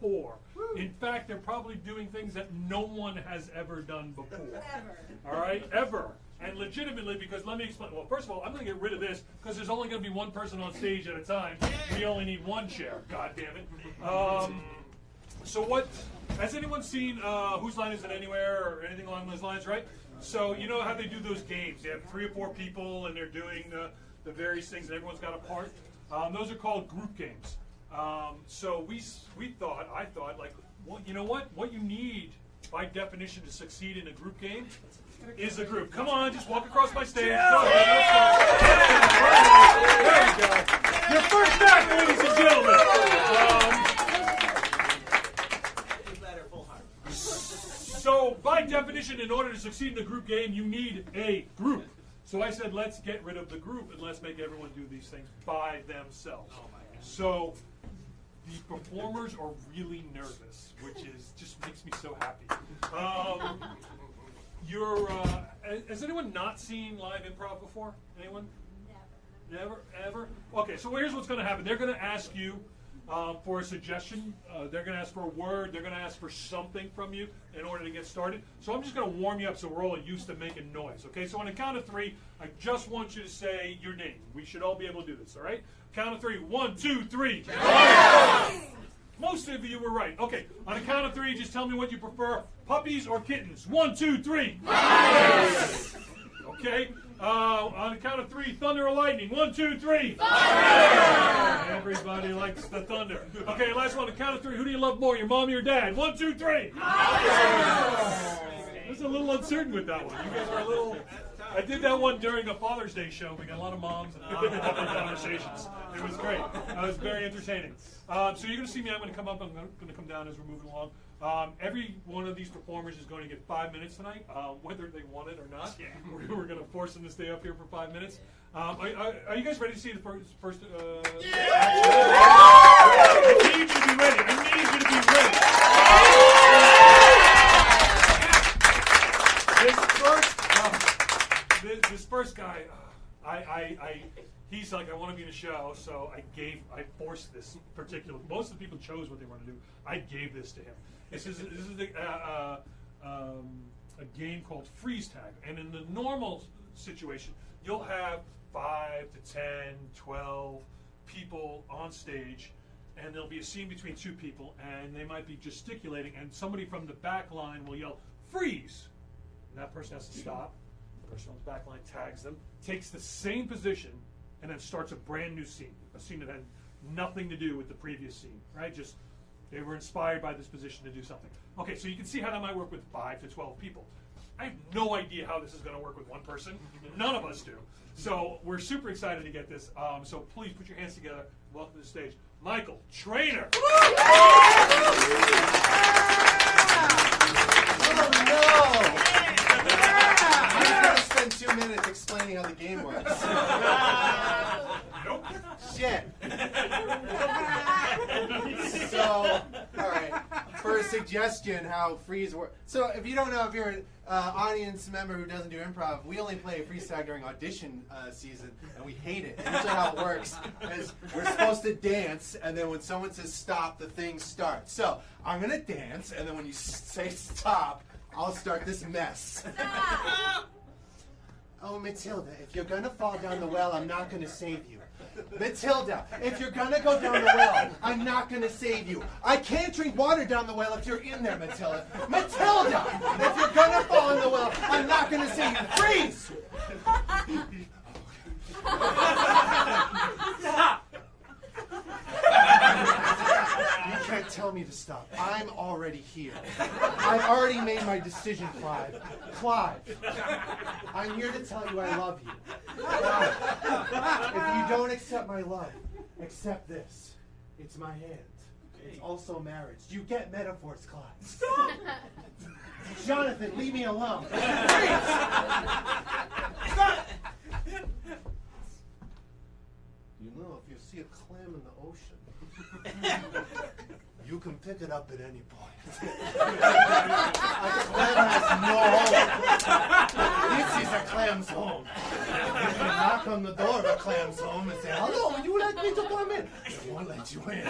before. In fact, they're probably doing things that no one has ever done before. Ever. All right, ever. And legitimately, because let me explain. Well, first of all, I'm going to get rid of this because there's only going to be one person on stage at a time. We only need one chair. God damn it. So what? Has anyone seen Whose Line Is It Anywhere or anything along those lines? Right. So you know how they do those games? They have 3 or 4 people and they're doing the various things, and everyone's got a part. Those are called group games. So I thought, like, well, you know what? What you need by definition to succeed in a group game is a group. Come on, just walk across my stage. Go ahead. There you go. Your first act, ladies and gentlemen. So, by definition, in order to succeed in a group game, you need a group. So I said, let's get rid of the group and let's make everyone do these things by themselves. So the performers are really nervous, which just makes me so happy. Has anyone not seen live improv before? Anyone? Never, ever? Okay, so here's what's going to happen. They're going to ask you for a suggestion. They're going to ask for a word. They're going to ask for something from you in order to get started. So I'm just going to warm you up so we're all used to making noise. Okay, so on the count of 3, I just want you to say your name. We should all be able to do this, all right? Count of 3. 1, 2, 3. Yes! Most of you were right. Okay, on the count of 3, just tell me what you prefer, puppies or kittens. 1, 2, 3. Yes! Okay, on the count of 3, thunder or lightning. 1, 2, 3. Thunder! Everybody likes the thunder. Okay, last one, on the count of 3, who do you love more, your mom or your dad? 1, 2, 3. I was a little uncertain with that one. You guys are a little... I did that one during a Father's Day show. We got a lot of moms and conversations. It was great. It was very entertaining. So you're going to see me. I'm going to come up. I'm going to come down as we're moving along. Every one of these performers is going to get 5 minutes tonight, whether they want it or not. Yeah. We're going to force them to stay up here for 5 minutes. Are you guys ready to see the first yeah! I need you to be ready. I need you to be ready. This first guy, he's like, I want to be in a show, so I forced this particular. Most of the people chose what they want to do. I gave this to him. This is a game called freeze tag, and in the normal situation, you'll have 5 to 10, 12 people on stage, and there'll be a scene between 2 people, and they might be gesticulating, and somebody from the back line will yell, freeze! And that person has to stop. The person on the back line tags them, takes the same position, and then starts a brand new scene, a scene that had nothing to do with the previous scene, right? Just, they were inspired by this position to do something. Okay, so you can see how that might work with 5 to 12 people. I have no idea how this is going to work with one person. None of us do. So we're super excited to get this. So please put your hands together. Welcome to the stage, Michael Trainer. Oh no! I'm going to spend 2 minutes explaining how the game works. Nope. Shit. So, all right. For a suggestion, how freeze works. So, if you don't know, if you're an audience member who doesn't do improv, we only play freeze tag during audition season, and we hate it. And usually, how it works is we're supposed to dance, and then when someone says stop, the thing starts. So, I'm gonna dance, and then when you say stop, I'll start this mess. Oh, Matilda, if you're gonna fall down the well, I'm not gonna save you. Matilda, if you're gonna go down the well, I'm not gonna save you. I can't drink water down the well if you're in there, Matilda. Matilda, if you're gonna fall in the well, I'm not gonna save you. Freeze! Stop! You can't tell me to stop. I'm already here. I've already made my decision, Clive. Clive, I'm here to tell you I love you. Clive, if you don't accept my love, accept this. It's my hand. It's also marriage. You get metaphors, Clive. Stop! Jonathan, leave me alone. Stop! You know, if you see a clam in the ocean, you can pick it up at any point. A clam has no home. This is a clam's home. knock on the door of a clam's home and say, "Hello, would you like me to come in?" They won't let you in. To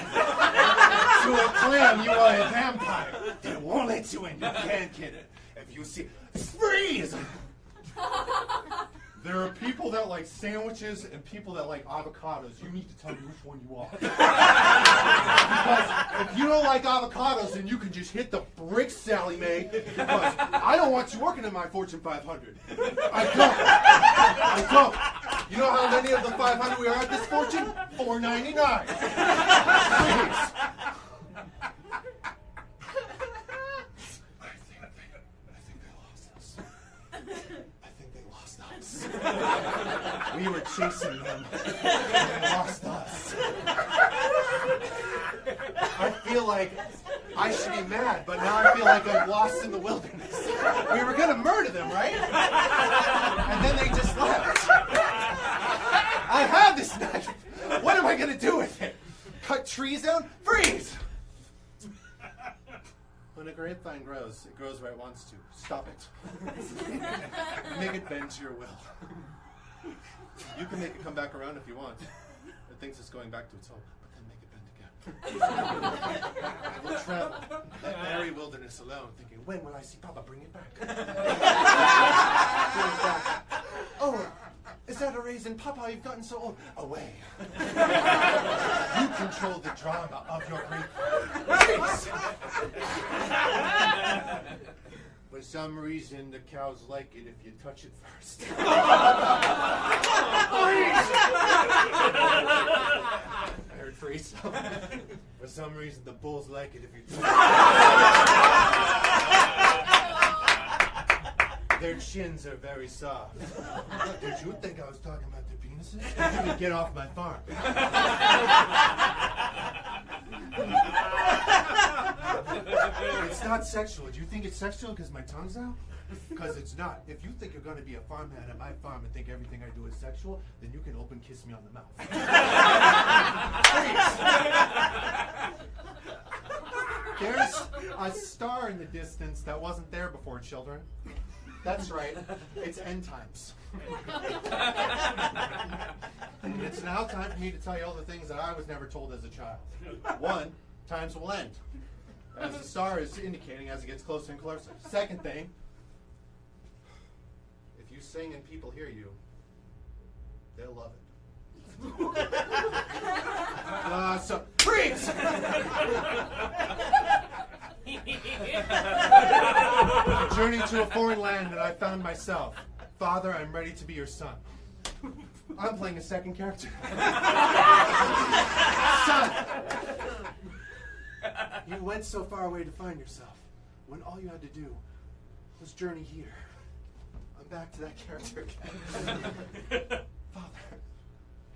a clam, you are a vampire. They won't let you in. You can't get it. If you see, freeze! There are people that like sandwiches and people that like avocados. You need to tell me which one you are. Because if you don't like avocados, then you can just hit the bricks, Sally Mae. Because I don't want you working in my Fortune 500. I don't. You know how many of the 500 we are at this Fortune? 499. Please. We were chasing them, and they lost us. I feel like I should be mad, but now I feel like I'm lost in the wilderness. We were gonna murder them, right? And then they just left. I have this knife. What am I gonna do with it? Cut trees down? Freeze! When a grapevine grows, it grows where it wants to. Stop it. Make it bend to your will. You can make it come back around if you want. It thinks it's going back to its home, but then make it bend again. I will travel that airy wilderness alone, thinking, when will I see Papa bring it back? Bring it back. Oh, is that a raisin? Papa, you've gotten so old. Away. You control the drama of your grief. For some reason, the cows like it if you touch it first. I heard freeze. For some reason, the bulls like it if you touch it. Their chins are very soft. Did you think I was talking about their penises? Get off my farm. It's not sexual. Do you think it's sexual because my tongue's out? Because it's not. If you think you're going to be a farmhand at my farm and think everything I do is sexual, then you can open kiss me on the mouth. There's a star in the distance that wasn't there before, children. That's right. It's end times. And it's now time for me to tell you all the things that I was never told as a child. One, times will end, as the star is indicating as it gets closer and closer. Second thing, if you sing and people hear you, they'll love it. So, freeze! Journey to a foreign land, and I found myself. Father, I'm ready to be your son. I'm playing a second character. Son! You went so far away to find yourself, when all you had to do was journey here. I'm back to that character again. Father,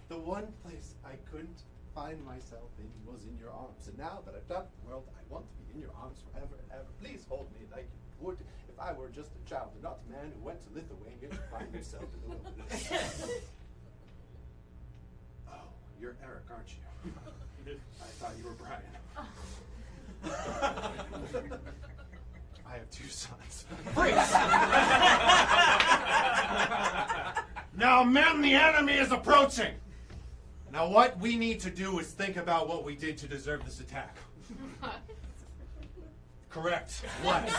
the one place I couldn't find myself in was in your arms. And now that I've done the world, I want to be in your arms forever and ever. Please hold me like you would if I were just a child and not a man who went to Lithuania to find himself in the wilderness. Oh, you're Eric, aren't you? I thought you were Brian. I have two sons. Freeze! Now, men, the enemy is approaching. Now, what we need to do is think about what we did to deserve this attack. Correct. What?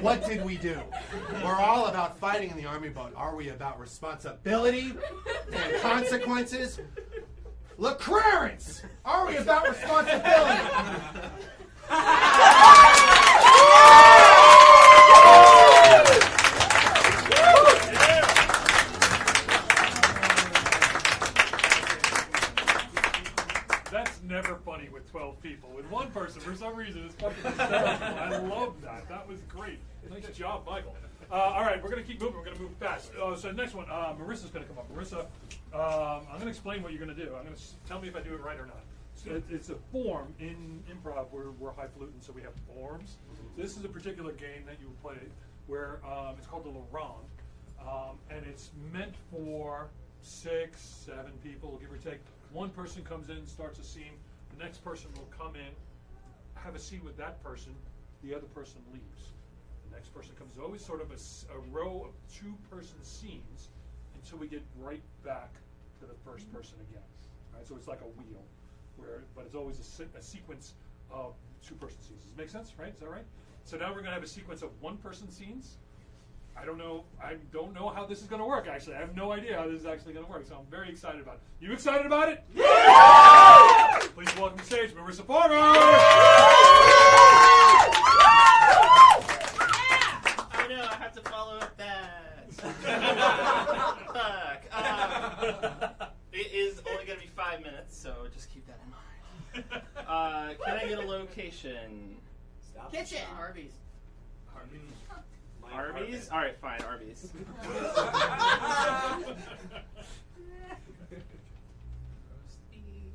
What did we do? We're all about fighting in the army, but are we about responsibility and consequences? LaClarence! Are we about responsibility? That's never funny with 12 people. With one person, for some reason, it's fucking hysterical. I love that. That was great. Nice job, Michael. All right, we're going to keep moving. We're going to move fast. So next one, Marissa's going to come up. Marissa, I'm going to explain what you're going to do. I'm going to tell me if I do it right or not. So it's a form in improv. We're highfalutin, so we have forms. So this is a particular game that you play where it's called the La Ronde, and it's meant for 6, 7 people, give or take. One person comes in, starts a scene. The next person will come in, have a scene with that person. The other person leaves. The next person comes. Always sort of a row of 2-person scenes, and until we get right back to the first person again. Right? So it's like a wheel, but it's always a sequence of two-person scenes. Does it make sense? Right? Is that right? So now we're going to have a sequence of one-person scenes. I don't know how this is going to work, actually. I have no idea how this is actually going to work, so I'm very excited about it. You excited about it? Yeah! Please welcome to the stage, Marissa Farmer! I know, I have to follow up that. Fuck. It is only going to be 5 minutes, so just keep that in mind. Can I get a location? Kitchen. Arby's. Arby's? Alright, fine, Arby's. Roast beef.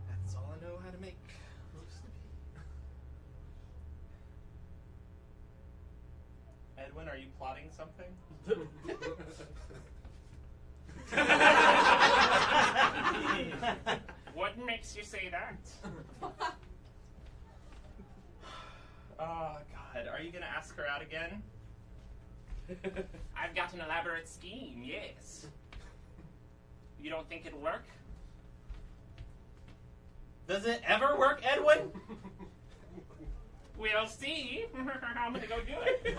That's all I know how to make. Roast beef. Edwin, are you plotting something? What makes you say that? Oh, God. Are you going to ask her out again? I've got an elaborate scheme, yes. You don't think it'll work? Does it ever work, Edwin? We'll see. I'm going to go do it.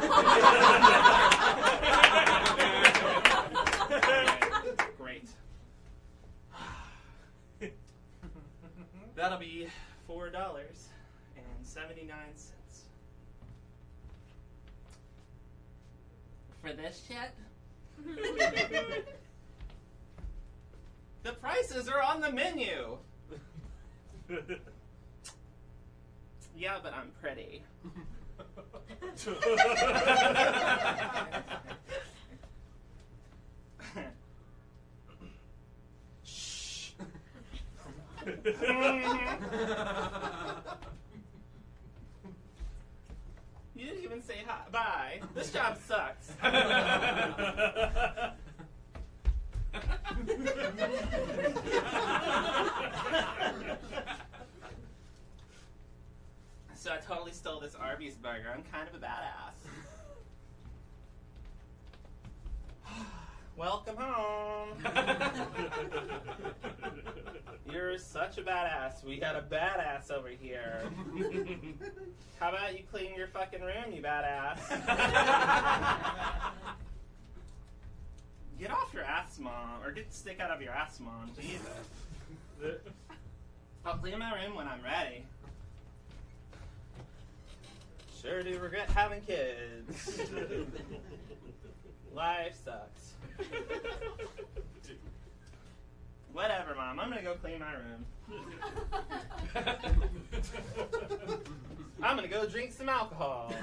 Great. That'll be $4.79. For this shit? The prices are on the menu. Yeah, but I'm pretty. Shh. You didn't even say hi. Bye. This job sucks. So I totally stole this Arby's burger. I'm kind of a badass. Welcome home. You're such a badass. We got a badass over here. How about you clean your fucking room, you badass? Get off your ass, Mom. Or get the stick out of your ass, Mom. Jesus. I'll clean my room when I'm ready. Sure do regret having kids. Life sucks. Whatever, Mom. I'm gonna go clean my room. I'm gonna go drink some alcohol.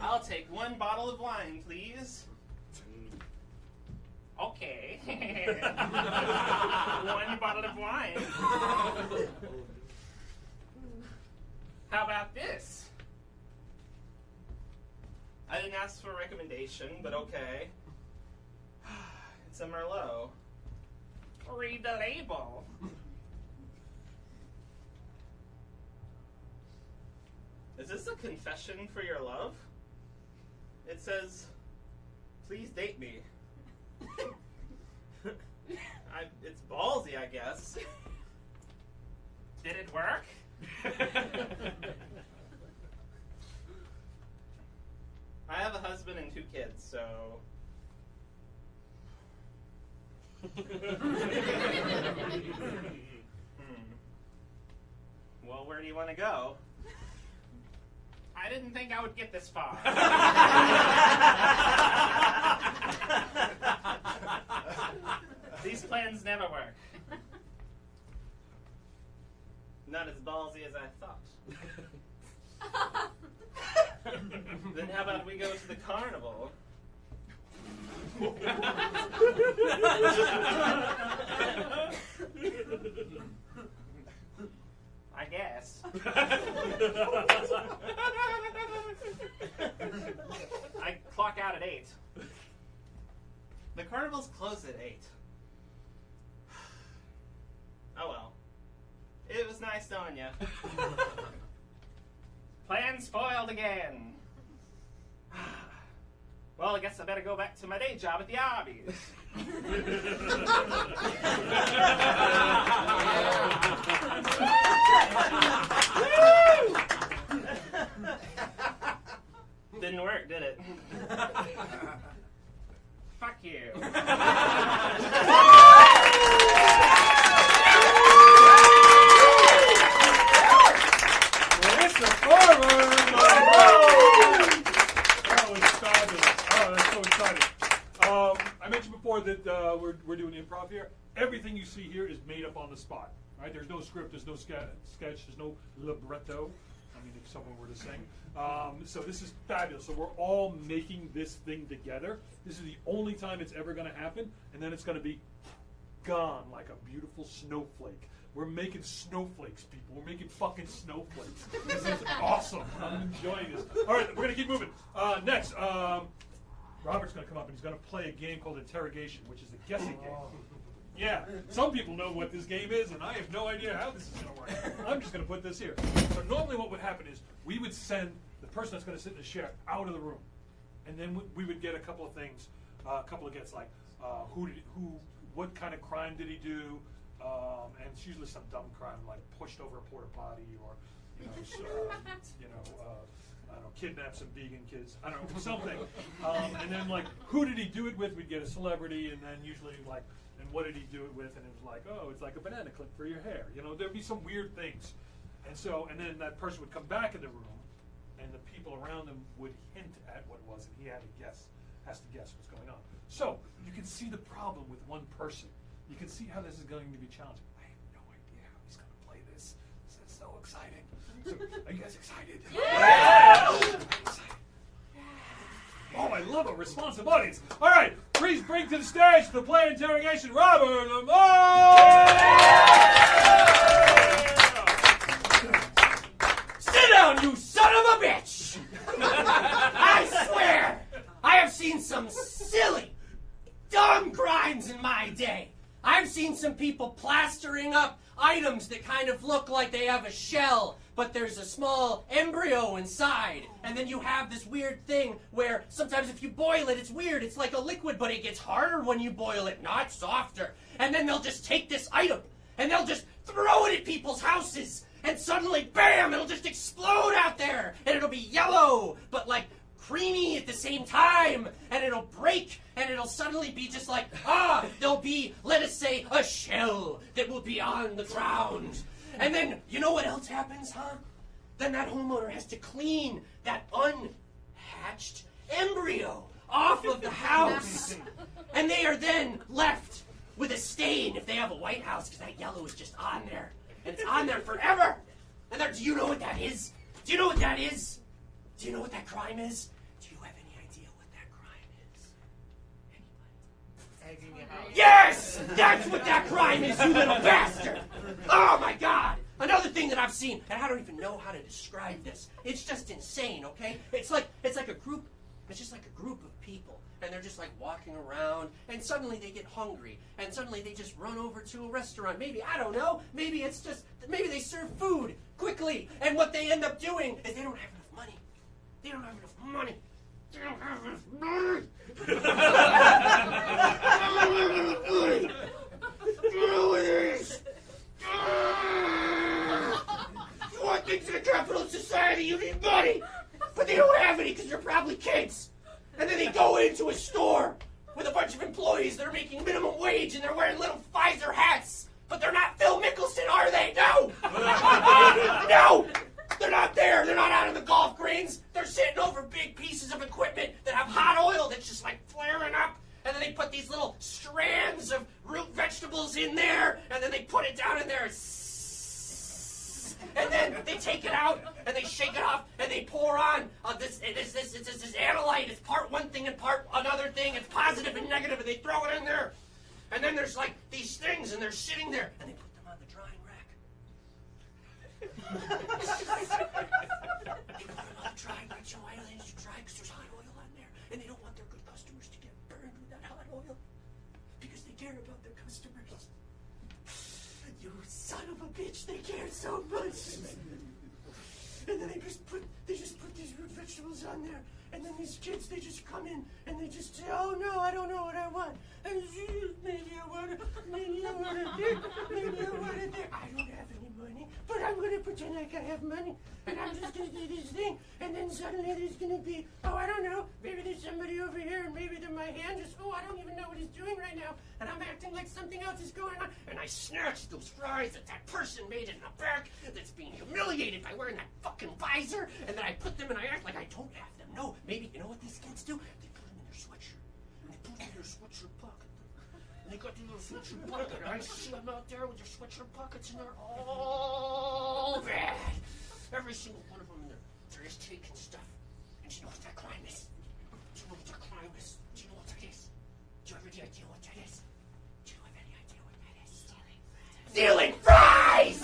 I'll take 1 bottle of wine, please. Okay. 1 bottle of wine. How about this? I didn't ask for a recommendation, but okay. It's a Merlot. Read the label. Is this a confession for your love? It says, please date me. It's ballsy, I guess. Did it work? I have a husband and 2 kids, so... Well, where do you want to go? I didn't think I would get this far. These plans never work. Not as ballsy as I thought. Then how about we go to the carnival? I guess. I clock out at 8. The carnival's closed at 8. Oh well. It was nice knowing you. Plan spoiled again. Well, I guess I better go back to my day job at the Arby's. Didn't work, did it? Fuck you. Melissa Farmer! That was fabulous. Oh, that's so exciting. I mentioned before that we're doing improv here. Everything you see here is made up on the spot. Right? There's no script, there's no sketch, there's no libretto. I mean, if someone were to sing. So this is fabulous. So we're all making this thing together. This is the only time it's ever going to happen, and then it's going to be gone like a beautiful snowflake. We're making snowflakes, people. We're making fucking snowflakes. This is awesome. I'm enjoying this. All right, we're going to keep moving. Next, Robert's going to come up, and he's going to play a game called Interrogation, which is a guessing game. Yeah, some people know what this game is, and I have no idea how this is going to work. I'm just going to put this here. So normally what would happen is we would send the person that's going to sit in the chair out of the room, and then we would get a couple of things, a couple of gets like what kind of crime did he do, and it's usually some dumb crime like pushed over a porta potty or I don't know, kidnap some vegan kids. I don't know, something. And then like who did he do it with? We'd get a celebrity, and then usually like. And what did he do it with? And it was like, oh, it's like a banana clip for your hair. You know, there'd be some weird things. And then that person would come back in the room, and the people around them would hint at what it was, and he has to guess what's going on. So you can see the problem with one person. You can see how this is going to be challenging. I have no idea how he's going to play this. This is so exciting. So, are you guys excited? Yeah! Oh, I love a responsive audience. All right, please bring to the stage the play Interrogation, Robert Lamar! Sit down, you son of a bitch! I swear, I have seen some silly, dumb crimes in my day. I've seen some people plastering up items that kind of look like they have a shell, but there's a small embryo inside. And then you have this weird thing where sometimes if you boil it, it's weird. It's like a liquid, but it gets harder when you boil it, not softer. And then they'll just take this item, and they'll just throw it at people's houses. And suddenly, bam, it'll just explode out there. And it'll be yellow, but like creamy at the same time. And it'll break, and it'll suddenly be just like, there'll be, let us say, a shell that will be on the ground. And then, you know what else happens, huh? Then that homeowner has to clean that unhatched embryo off of the house. And they are then left with a stain if they have a white house, because that yellow is just on there. And it's on there forever. And do you know what that is? Do you know what that is? Do you know what that crime is? Do you have any idea what that crime is? Anybody? Tagging your house. Yes! That's what that crime is, you little bastard! Oh my God! Another thing that I've seen, and I don't even know how to describe this. It's just insane, okay? It's like a group, it's just like a group of people, and they're just like walking around, and suddenly they get hungry, and suddenly they just run over to a restaurant. Maybe, I don't know, maybe they serve food quickly, and what they end up doing is they don't have enough money. They don't have enough money. They don't have enough money. You want things in a capitalist society, you need money, but they don't have any because they're probably kids. And then they go into a store with a bunch of employees that are making minimum wage and they're wearing little Pfizer hats, but they're not Phil Mickelson, are they? No! No! They're not there. They're not out in the golf greens. They're sitting over big pieces of equipment that have hot oil that's just like flaring up. And then they put these little strands of root vegetables in there, and then they put it down in there. And then they take it out, and they shake it off, and they pour on this analyte. It's part one thing and part another thing. It's positive and negative, and they throw it in there. And then there's like these things, and they're sitting there, and they put them on the drying rack. They put them on the drying rack, so oil is dry because there's hot oil on there, and they don't want their good customers to get burned with that hot oil because they care about their customers. You son of a bitch, they care so much. And then they just put these root vegetables on there, And then these kids, they just come in and they just say, oh no, I don't know what I want. Maybe I want a dick, maybe I want a dick. I don't have any money, but I'm going to pretend like I have money. And I'm just going to do this thing. And then suddenly there's going to be, oh, I don't know, maybe there's somebody over here and maybe my hand just, oh, I don't even know what he's doing right now. And I'm acting like something else is going on. And I snatch those fries that person made in the back that's being humiliated by wearing that fucking visor. And then I put them and I act like I don't have them. No, maybe, you know what these kids do? They put them in their sweatshirt. And they put them in their sweatshirt pocket. And they got their little sweatshirt pocket. And I see them out there with their sweatshirt pockets and they're all bad. Every single one of them in there. They're just taking stuff. And do you know what that crime is? Do you know what that crime is? Do you know what that is? Do you have any idea what that is? Do you have any idea what that is? Stealing fries!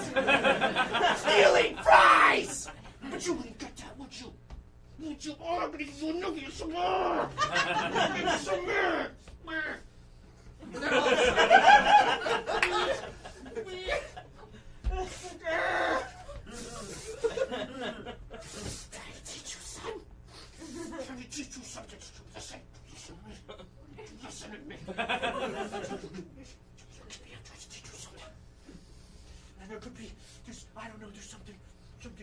Stealing fries! But you wouldn't get that, would you? Would you? Oh, I'm gonna give you a nugget, some more! I'm gonna give you some more! And then all of a sudden, trying to teach you, son. Trying to teach you something. Listen. Listen to me. I'm trying to teach you something. And there could be, I don't know, there's something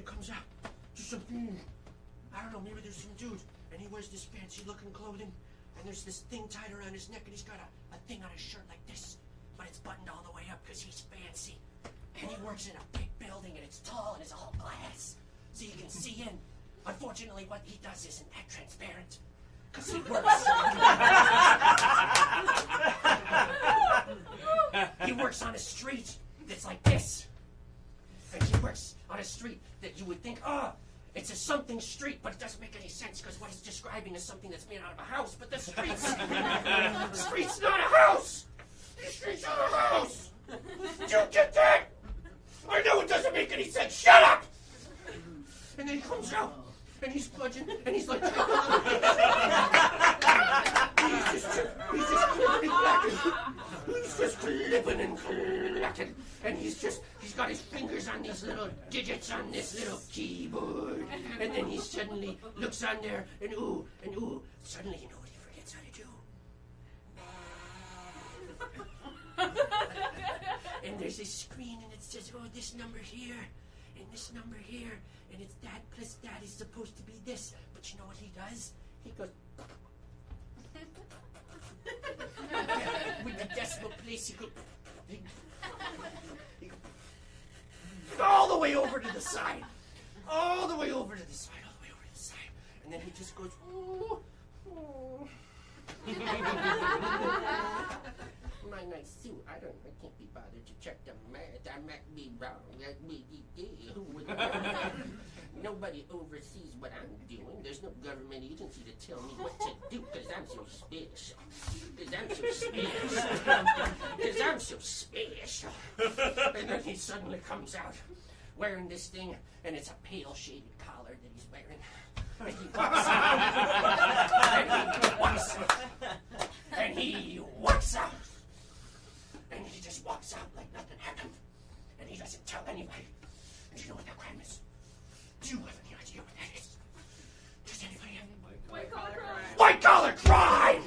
comes out. There's something, I don't know, maybe there's some dude, and he wears this fancy looking clothing, and there's this thing tied around his neck, and he's got a thing on his shirt like this, but it's buttoned all the way up because he's fancy. And he works in a big building, and it's tall, and it's all glass, so you can see in. Unfortunately, what he does isn't that transparent, because he works. He works on a street that's like this. And he works on a street that you would think, it's a something street, but it doesn't make any sense because what he's describing is something that's made out of a house, but the street's not a house! The street's not a house! Do you get that? I know it doesn't make any sense. Shut up! And then he comes out, and he's budging, and he's like, he's just clipping and clacking. He's just clipping and clacking. And he's got his fingers on these little digits on this little keyboard. And then he suddenly looks on there, and suddenly you know what he forgets how to do? And there's this screen, and it says, this number here, and this number here, and it's that plus that is supposed to be this. But you know what he does? He goes... with the decimal place, he goes... all the way over to the side. All the way over to the side. All the way over to the side. And then he just goes... My nice suit. I can't be bothered to check the math. I might be wrong. Who would know? Nobody oversees what I'm doing. There's no government agency to tell me what to do because I'm so special. Because I'm so special. And then he suddenly comes out wearing this thing, and it's a pale shaded collar that he's wearing. And he walks out. And he walks out. And he just walks out like nothing happened. And he doesn't tell anybody. And you know what that crime is? Do you have any idea what that is? Does anybody have any? White collar crime! White collar crime!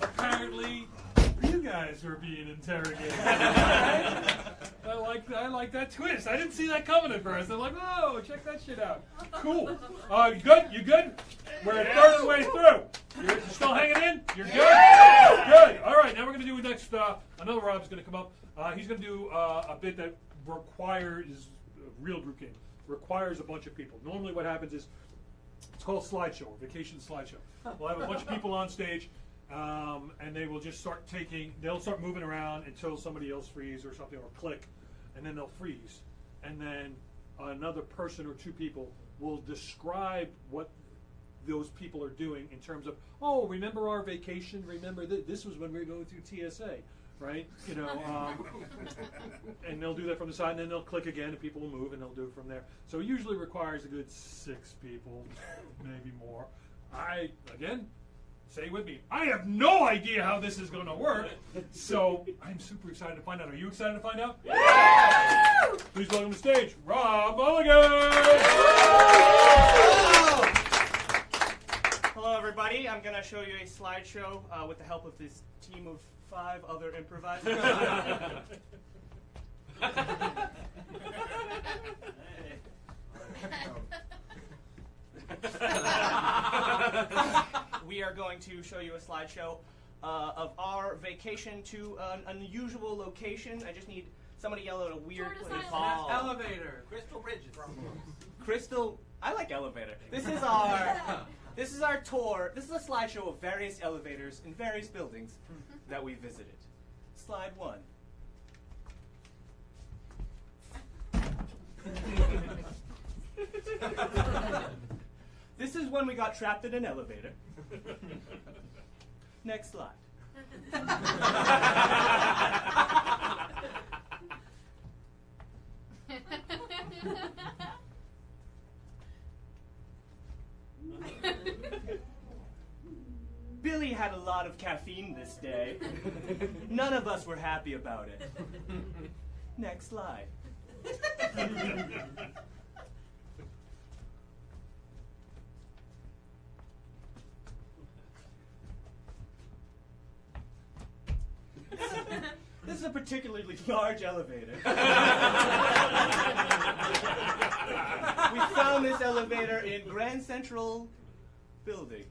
Apparently, you guys were being interrogated. I like that twist. I didn't see that coming at first. I'm like, oh, check that shit out. Cool. You good? You good? We're a third of the way through. You're still hanging in? You're good? Good. All right, now we're going to do next, another Rob's going to come up. He's going to do a bit that requires, real group game, requires a bunch of people. Normally what happens is, it's called slideshow, vacation slideshow. We'll have a bunch of people on stage, and they will just they'll start moving around until somebody else freezes or something, or click, and then they'll freeze. And then another person or two people will describe what those people are doing in terms of, oh, remember our vacation? Remember this was when we were going through TSA, right? You know, and they'll do that from the side, and then they'll click again, and people will move, and they'll do it from there. So it usually requires a good 6 people, maybe more. say with me, I have no idea how this is going to work. So I'm super excited to find out. Are you excited to find out? Yeah! Please welcome to the stage, Rob Mulligan. Hello, everybody. I'm going to show you a slideshow with the help of this team of 5 other improvisers. We are going to show you a slideshow of our vacation to an unusual location. I just need somebody yell at a weird place. Elevator. Crystal Bridges. Crystal. I like elevator. This is our tour. This is a slideshow of various elevators in various buildings that we visited. Slide 1. This is when we got trapped in an elevator. Next slide. Billy had a lot of caffeine this day. None of us were happy about it. Next slide. This is a particularly large elevator. We found this elevator in Grand Central Building.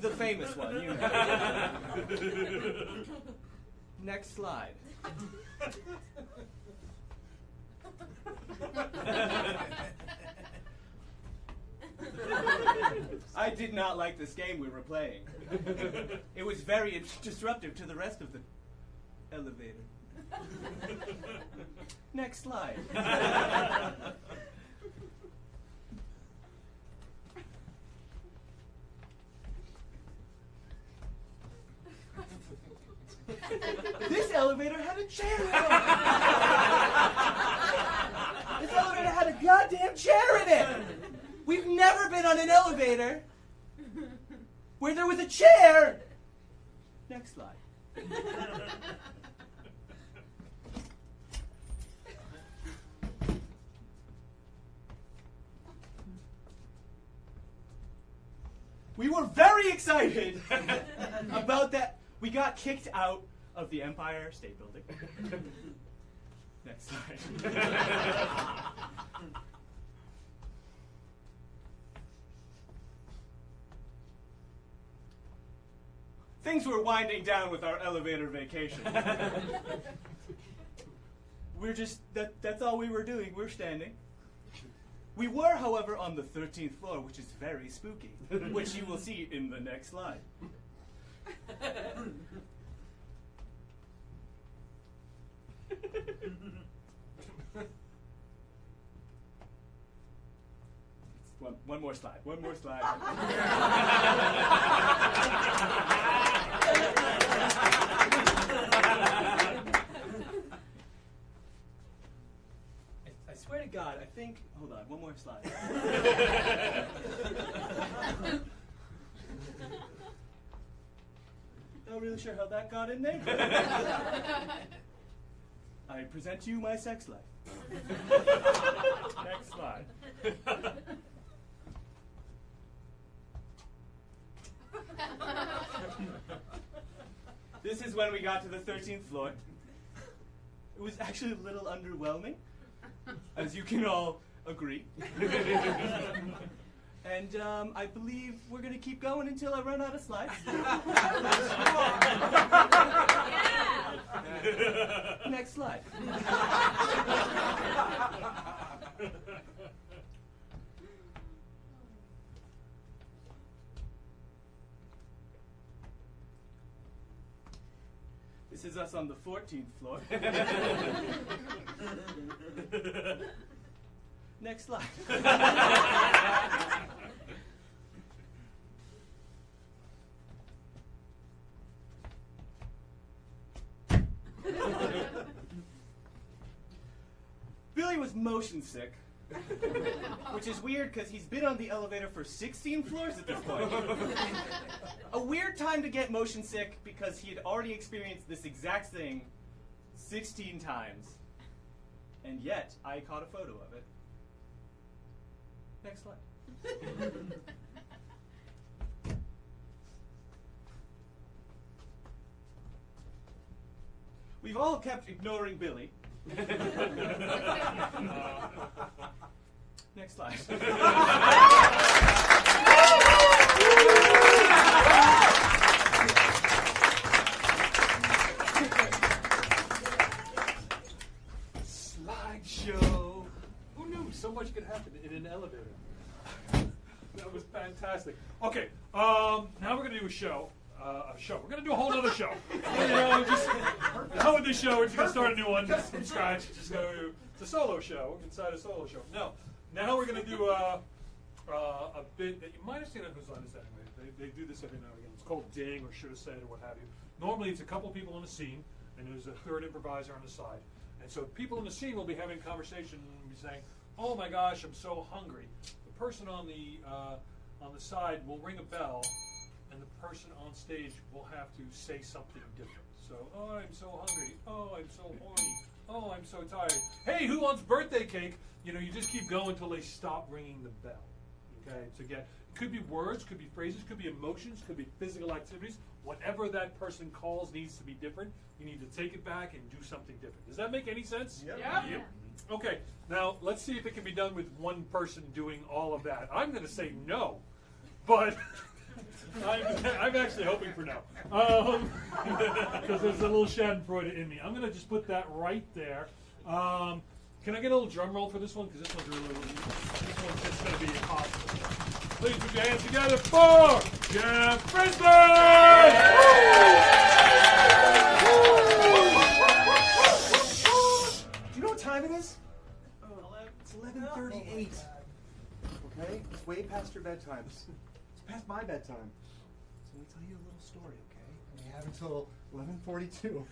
The famous one, you know. Next slide. I did not like this game we were playing. It was very disruptive to the rest of the elevator. Next slide. This elevator had a chair in it. This elevator had a goddamn chair in it. We've never been on an elevator where there was a chair. Next slide. We were very excited about that. We got kicked out of the Empire State Building. Next slide. Things were winding down with our elevator vacation. That's all we were doing. We're standing. We were, however, on the 13th floor, which is very spooky, which you will see in the next slide. One more slide. One more slide. I swear to God, I think. Hold on, one more slide. Not really sure how that got in there. I present to you my sex life. Next slide. This is when we got to the 13th floor. It was actually a little underwhelming, as you can all agree. And I believe we're going to keep going until I run out of slides. Yeah. Next slide. This is us on the 14th floor. Next slide. Billy was motion sick, Which is weird because he's been on the elevator for 16 floors at this point. A weird time to get motion sick because he had already experienced this exact thing 16 times. And yet, I caught a photo of it. Next slide. We've all kept ignoring Billy. Next slide. Slideshow. Who knew so much could happen in an elevator? That was fantastic. Okay, now we're going to do a show. We're going to do a whole other show. Just how with this show? We're just going to start a new one from scratch. Just go to it's a solo show inside a solo show. No, now we're going to do a bit that you might have seen on Who's Line Is That Anyway. They do this every now and again. It's called Ding or Should Have Said or what have you. Normally it's a couple people in a scene and there's a third improviser on the side. And so people in the scene will be having conversation and be saying, "Oh my gosh, I'm so hungry." The person on the side will ring a bell. And the person on stage will have to say something different. So, "Oh, I'm so hungry. Oh, I'm so horny. Oh, I'm so tired. Hey, who wants birthday cake?" You just keep going until they stop ringing the bell. Okay, it could be words, could be phrases, could be emotions, could be physical activities. Whatever that person calls needs to be different. You need to take it back and do something different. Does that make any sense? Yep. Yep. Okay, now let's see if it can be done with one person doing all of that. I'm going to say no, but I'm actually hoping for no, because there's a little Schadenfreude in me. I'm going to just put that right there. Can I get a little drum roll for this one? Because this one's this one's just going to be impossible. Please put your hands together for Jeff Frisbee! Do you know what time it is? It's 11:38. Okay? It's way past your bedtime. It's past my bedtime. So let me tell you a little story, okay? And we have until 11:42.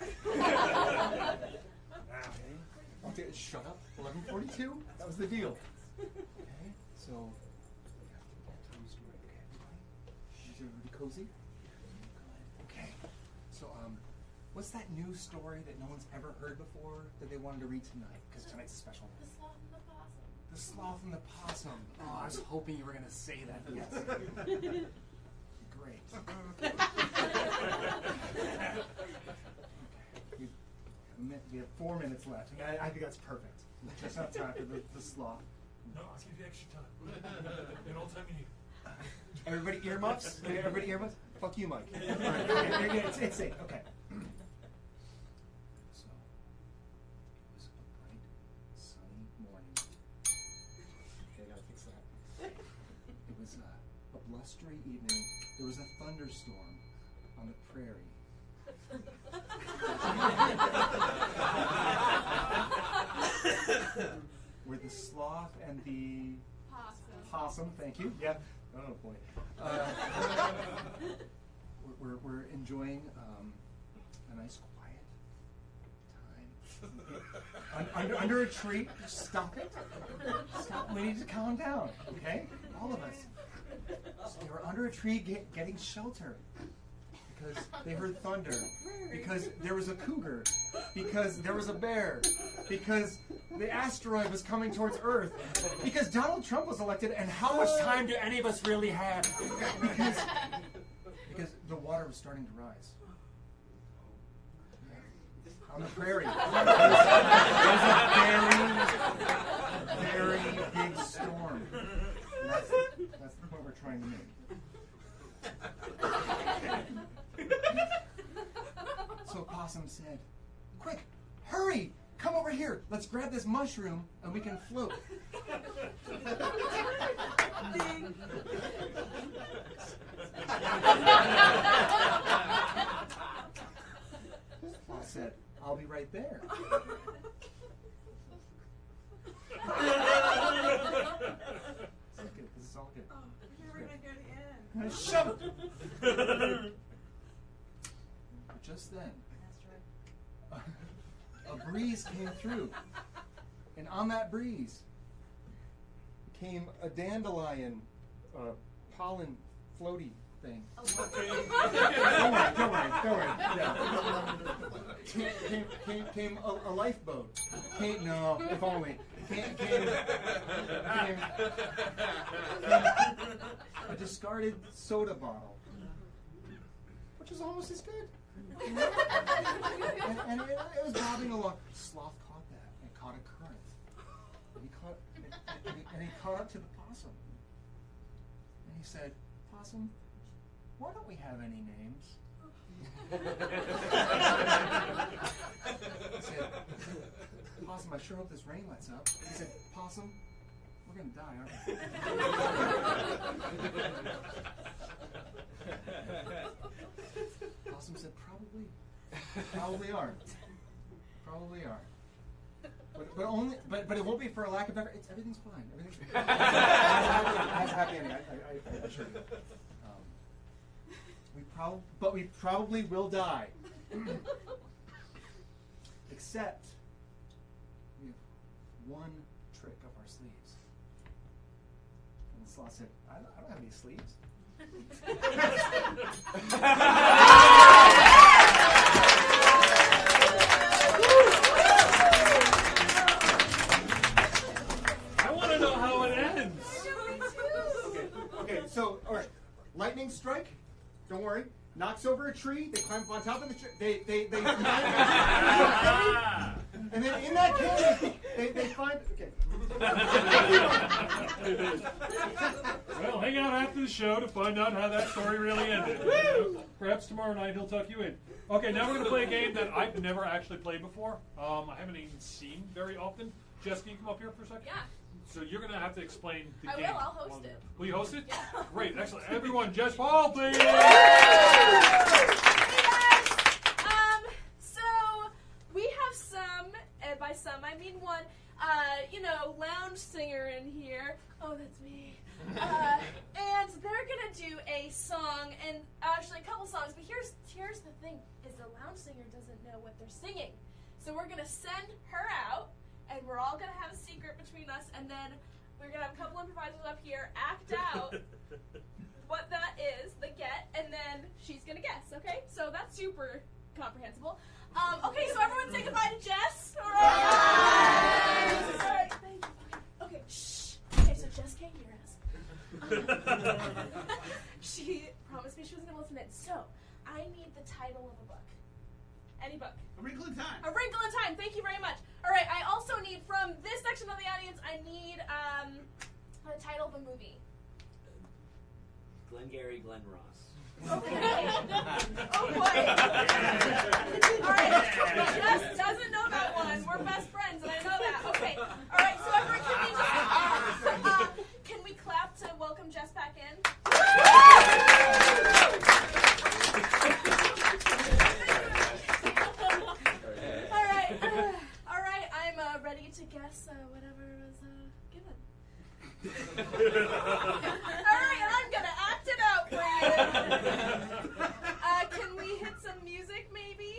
Okay, shut up. 11:42? That was the deal. Okay? So, we have to get to the story, okay, everybody? Is everybody cozy? Okay. So, what's that new story that no one's ever heard before that they wanted to read tonight? Because tonight's a special night. The Sloth and the Possum. Oh, I was hoping you were going to say that. Yes. Great. Okay. We have 4 minutes left. I think that's perfect. Just enough time for the sloth. No, I'll give you extra time. And all time you need. Everybody earmuffs? Everybody earmuffs? Fuck you, Mike. All right, okay, it's safe. Okay. So, it was a bright, sunny morning. Okay, I gotta fix that. It was a blustery evening. There was a thunderstorm on the prairie. Where the sloth and the possum, thank you. Yeah. Oh boy. We're enjoying a nice quiet time under a tree. Stop it. Stop. We need to calm down. Okay, all of us. So they were under a tree getting shelter. Because they heard thunder, because there was a cougar, because there was a bear, because the asteroid was coming towards Earth, because Donald Trump was elected, and how much time do any of us really have? Because the water was starting to rise. On the prairie. There's a very, very big storm. And that's the point we're trying to make. So Possum said, "Quick, hurry, come over here. Let's grab this mushroom and we can float." Sloth said, "I'll be right there." This is good. This is all good. We're going to go to end. Shut it! Just then, a breeze came through, and on that breeze came a dandelion pollen floaty thing. Don't worry. Yeah. Came a lifeboat. No, if only. Came a discarded soda bottle, which is almost as good. and it was bobbing along. Sloth caught that and caught a current. And he caught up to the possum. And he said, "Possum, why don't we have any names?" I said, "Possum, I sure hope this rain lets up." He said, "Possum, we're gonna die, aren't we?" Possum said, Probably are. But it won't be for a lack of effort. Everything's fine. Everything's fine. Happy ending. I assure you. We probably will die. Except we have one trick up our sleeves. And the sloth said, I don't have any sleeves. I want to know how it ends. Okay, so, all right. Lightning strike. Don't worry. Knocks over a tree. They climb up on top of the tree. They climb and then in that cave, they find. Okay. Well, hang out after the show to find out how that story really ended. Perhaps tomorrow night he'll tuck you in. Okay, now we're going to play a game that I've never actually played before. I haven't even seen very often. Jess, can you come up here for a second? Yeah. So you're going to have to explain the I game. will. I'll host it. Will you host it? Yeah. Great, excellent. Everyone, Jess Paul, please. Hey guys! So we have some, and by some I mean one, lounge singer in here. Oh, that's me. And they're gonna do a song, and actually a couple songs. But here's the thing: is the lounge singer doesn't know what they're singing. So we're gonna send her out, and we're all gonna have a secret between us, and then we're gonna have a couple improvisers up here act out what that is, the get, and then she's gonna guess, okay? So that's super comprehensible. Okay, so everyone say goodbye to Jess. All right. All right, thank you. Okay, shh. Okay, so Jess can't hear us. She promised me she was gonna listen in. So I need the title of a book. Any book. A Wrinkle in Time. A Wrinkle in Time. Thank you very much. All right. I also need from this section of the audience. I need the title of a movie. Glengarry Glen Ross. Okay. Oh boy. All right. Jess doesn't know that one. We're best friends, and I know that. Okay. All right. So everyone, can we clap to welcome Jess back in? All right, I'm ready to guess whatever was given. All right, and I'm gonna act it out for you. Can we hit some music, maybe?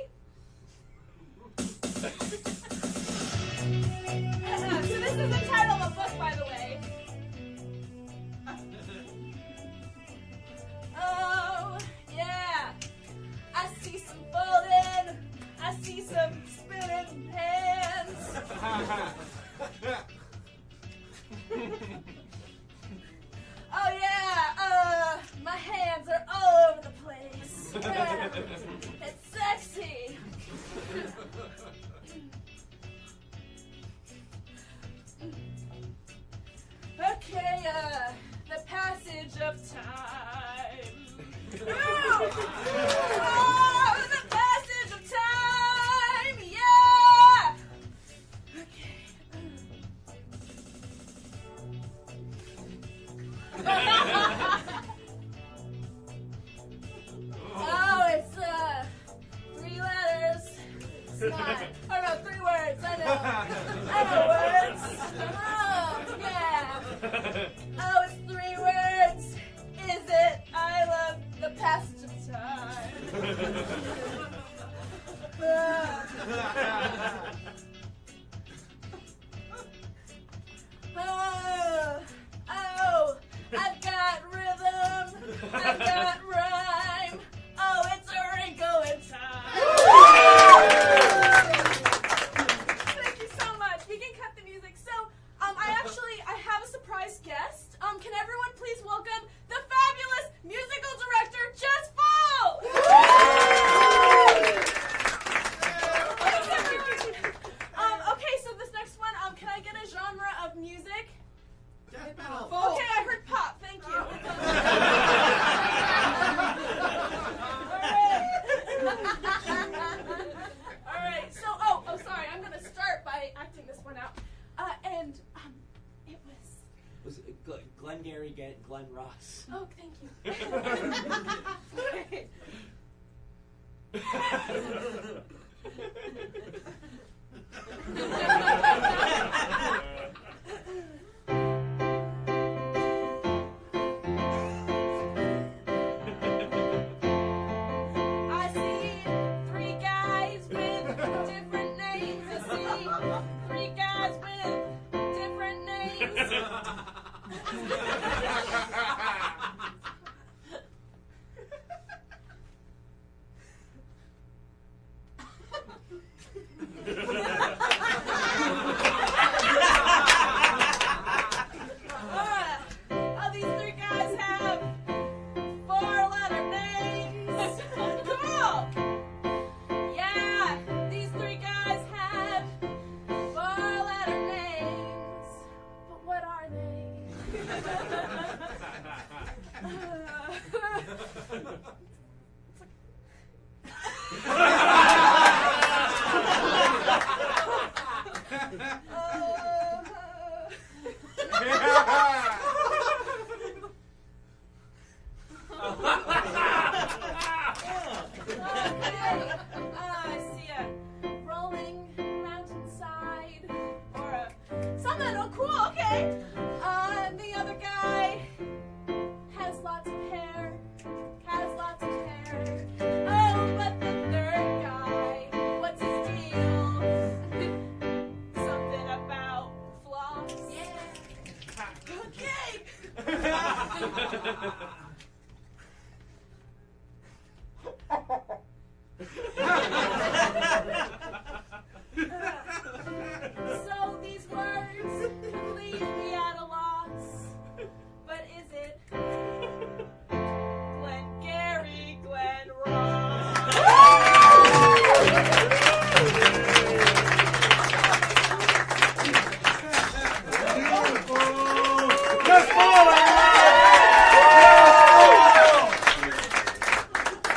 Oh, thank you. I see three guys with different names. I see three guys with different names. Oh, these three guys have four-letter names. Cool. Yeah, these three guys have four-letter names. But what are they? I see a rolling mountainside or something. Oh, cool. Okay. The other guy has lots of hair. Oh, but the third guy, what's his deal? Something about floss. Yeah. Okay. So these words can leave me at a loss. But is it Glenn Gary, Glenn Ross?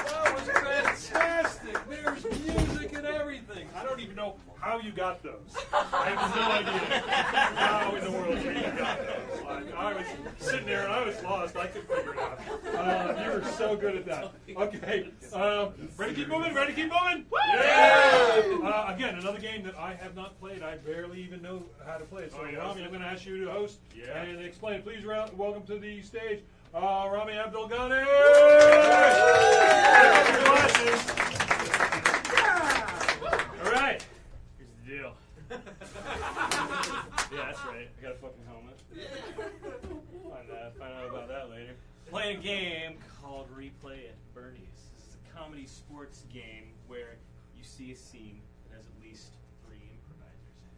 That was fantastic. There's music and everything. I don't even know how you got those. I have no idea how in the world you got those. Like, I was sitting there and I was lost. I couldn't figure it out. You were so good at that. Okay. Ready to keep moving? Ready to keep moving? Yeah! Again, another game that I have not played. I barely even know how to play it. So, Rami, I'm going to ask you to host and explain. Please welcome to the stage Rami Abdul Ghani! All right. Here's the deal. Yeah, that's right. I got a fucking helmet. Find out about that later. Playing a game called Replay at Bernie's. This is a comedy sports game where you see a scene that has at least 3 improvisers in it.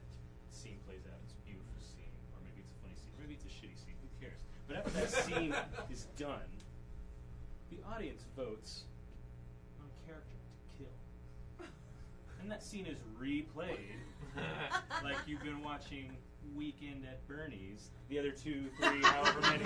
The scene plays out. It's a beautiful scene. Or maybe it's a funny scene. Maybe it's a shitty scene. Who cares? But after that scene is done, the audience votes on character to kill. And that scene is replayed like you've been watching Weekend at Bernie's. The other 2, 3, however many.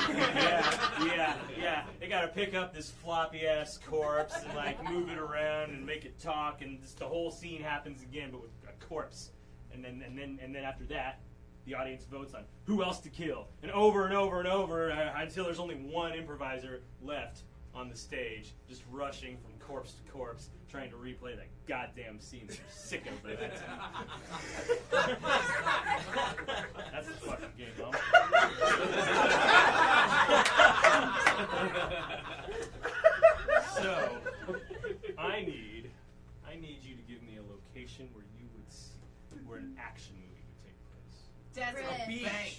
Yeah. They gotta pick up this floppy ass corpse and like move it around and make it talk, and just the whole scene happens again, but with a corpse. And then after that, the audience votes on who else to kill, and over and over and over until there's only one improviser left on the stage, just rushing from corpse to corpse, trying to replay that goddamn scene that you're sick of by that time. That's the fucking game, Mom. So, I need you to give me a location where you would see, where an action movie would take place. Desert. Bank.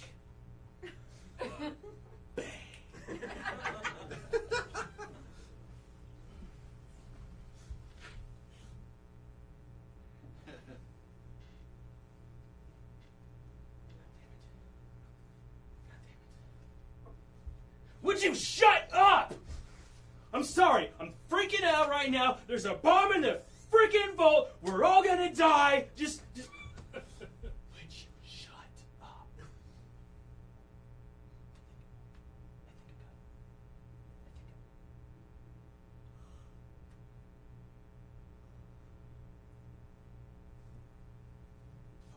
Would you shut up? I'm sorry. I'm freaking out right now. There's a bomb in the freaking vault. We're all gonna die. Just. Would you shut up?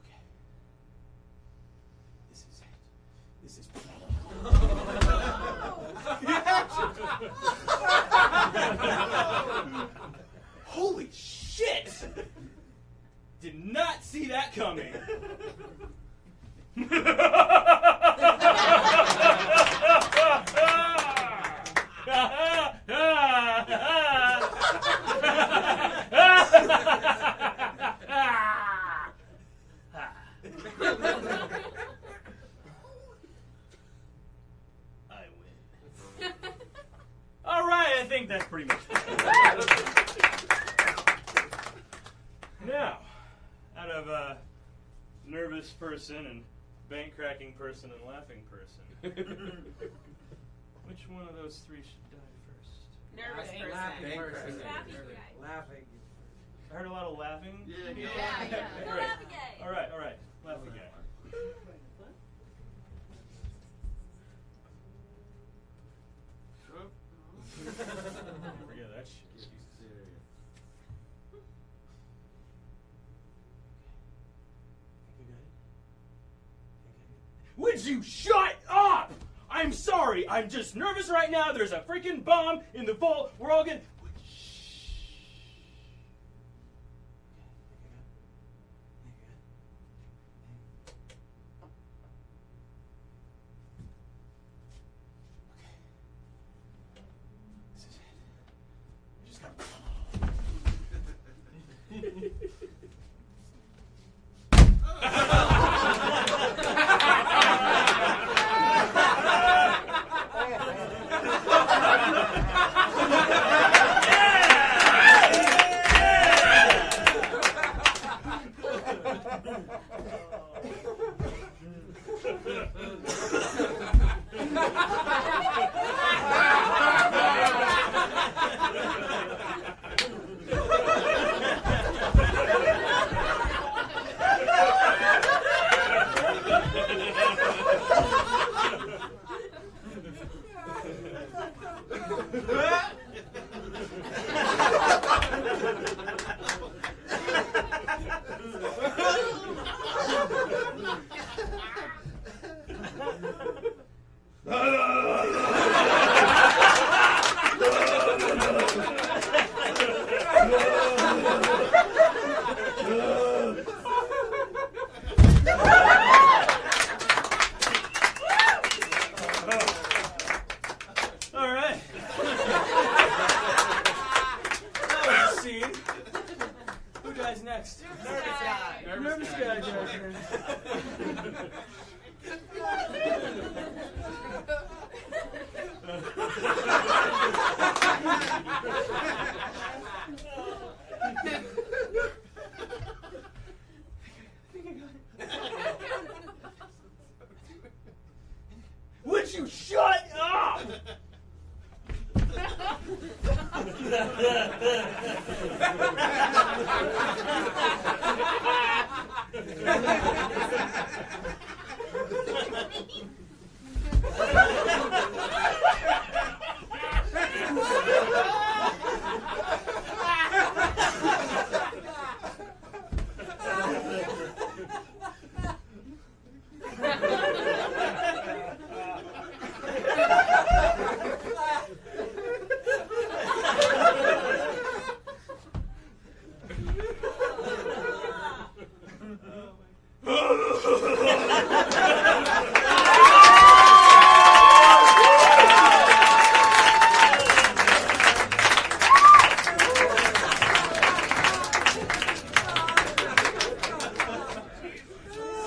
Okay. This is it. This is. think that's pretty much it. Now, out of nervous person and bank cracking person and laughing person, which one of those three should die first? Nervous person. Laughing Laughing person. guy. Laughing. I heard a lot of laughing. Yeah. Great. The laughing guy. All right, laughing guy. Forget that shit. Would you shut up? I'm sorry. I'm just nervous right now. There's a freaking bomb in the vault. We're all gonna. All right. That was the scene. Who dies next? Nervous guy. Nervous guy dies next. Would you shut up?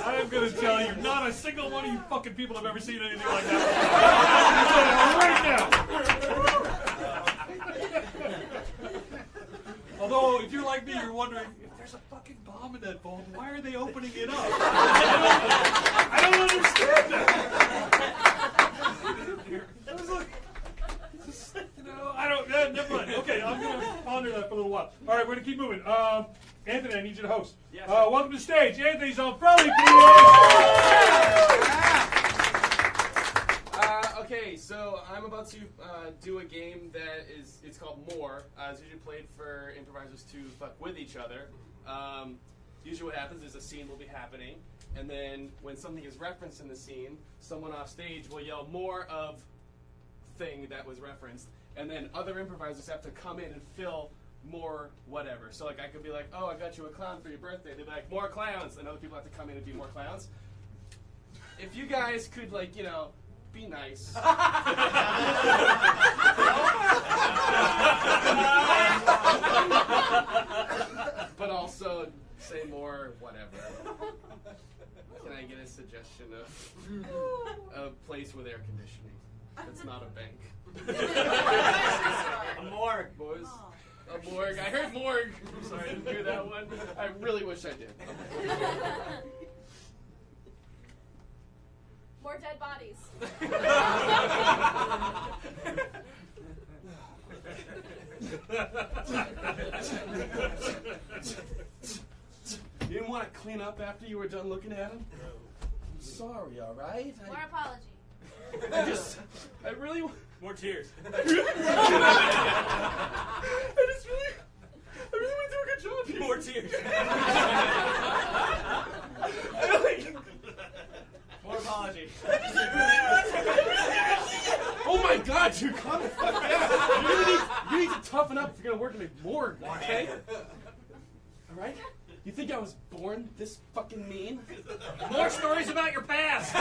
I'm gonna tell you, not a single one of you fucking people have ever seen anything like that. Right now. Although, if you're like me, you're wondering, if there's a fucking bomb in that vault, why are they opening it up? I don't understand that. I was like, I don't, never mind. Okay, I'm going to ponder that for a little while. All right, we're going to keep moving. Anthony, I need you to host. Yes. Welcome to the stage. Anthony's on Frelly, Okay, so I'm about to do a game that it's called More. It's usually played for improvisers to fuck with each other. Usually what happens is a scene will be happening, and then when something is referenced in the scene, someone off stage will yell more of thing that was referenced, and then other improvisers have to come in and fill more whatever. So like I could be like, oh, I got you a clown for your birthday. They'd be like, more clowns, and other people have to come in and be more clowns. If you guys could, like, you know, be nice. But also say more whatever. Can I get a suggestion of a place with air conditioning? That's not a bank. A morgue. I heard morgue. I'm sorry, I didn't hear that one. I really wish I did. More dead bodies. You didn't want to clean up after you were done looking at him? I'm sorry, all right? More apology. I really... More tears. I really want to do a good job here. More tears. More apology. Oh my God, you calm the fuck down. You need to toughen up if you're gonna work in a morgue, okay? All right? You think I was born this fucking mean? More stories about your past.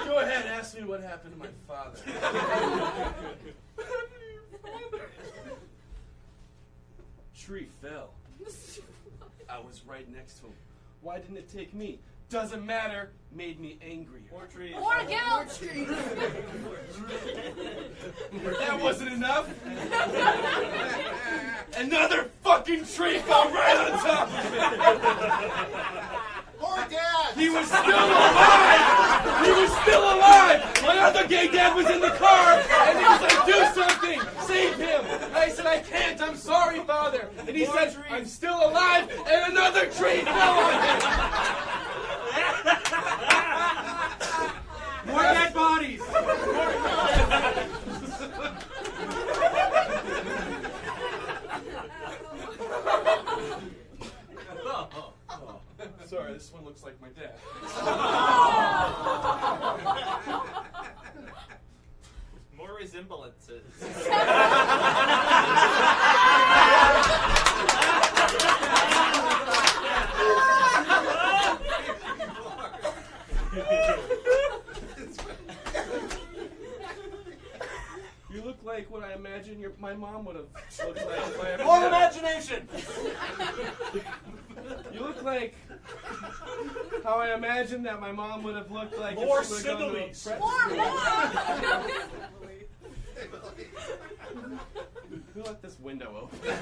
Go ahead, ask me what happened to my father. Tree fell. I was right next to him. Why didn't it take me? Doesn't matter. Made me angrier. More trees. More guilt. That wasn't enough. Another fucking tree fell right on top of me. Poor Dad! He was still alive! He was still alive! My other gay dad was in the car, and he was like, do something! Save him! And I said, I can't, I'm sorry, Father. And he said, I'm still alive, and another tree fell on him! More dead bodies. Sorry, this one looks like my dad. More resemblances. You look like what I imagine my mom would have looked like if I ever More met her. imagination. You look like how I imagine that my mom would have looked like More if she would have gone to a similes. prep More. Who let this window open? It's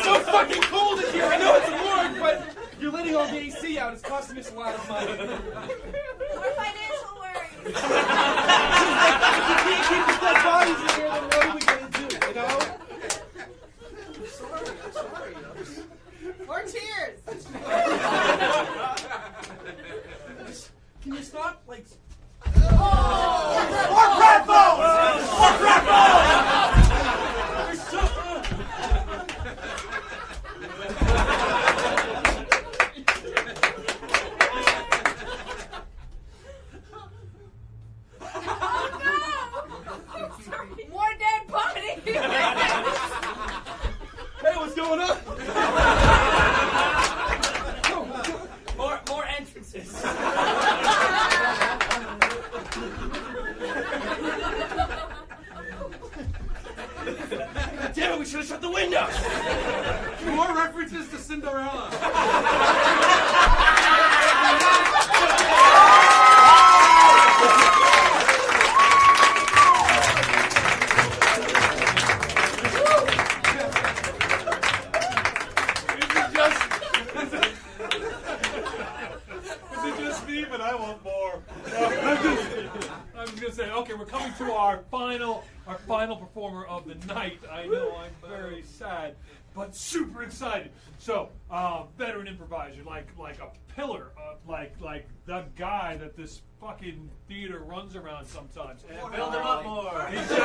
so fucking cold in here. I know it's a morgue, but you're letting all the AC out. It's costing us a lot of money. More financial worries. If you can't keep the dead bodies in here, then what are we gonna do? You know? I'm sorry. More tears. Can you stop? Like. More crap balls! More crap balls! More dead bodies. Hey, what's going on? More entrances. Damn it, we should have shut the window. More references to Cinderella. Is it just me? But I want more. I'm just gonna say, okay, we're coming to our final performer of the night. I know I'm very sad, but super excited. So, veteran improviser, like a pillar, like the guy that this fucking theater runs around sometimes. And Build him up more. He's just the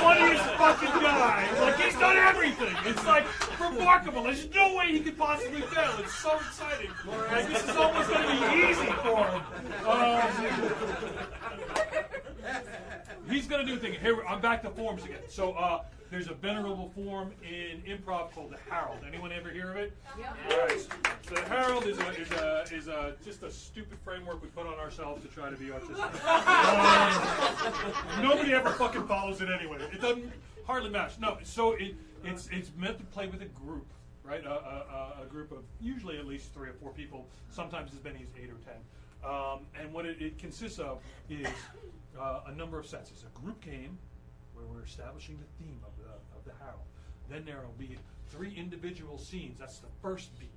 funniest fucking guy. Like, he's done everything. It's like remarkable. There's no way he could possibly fail. It's so exciting. Like, this is almost going to be easy for him. He's going to do a thing. Here, I'm back to forms again. So, there's a venerable form in improv called the Herald. Anyone ever hear of it? Yep. All right. So the Herald is just a stupid framework we put on ourselves to try to be artistic. Nobody ever fucking follows it anyway. It doesn't hardly match. No. So it's meant to play with a group, right? A group of usually at least 3 or 4 people, sometimes as many as 8 or 10. And what it consists of is a number of sets. It's a group game where we're establishing the theme of the Herald. Then there will be 3 individual scenes. That's the first beat.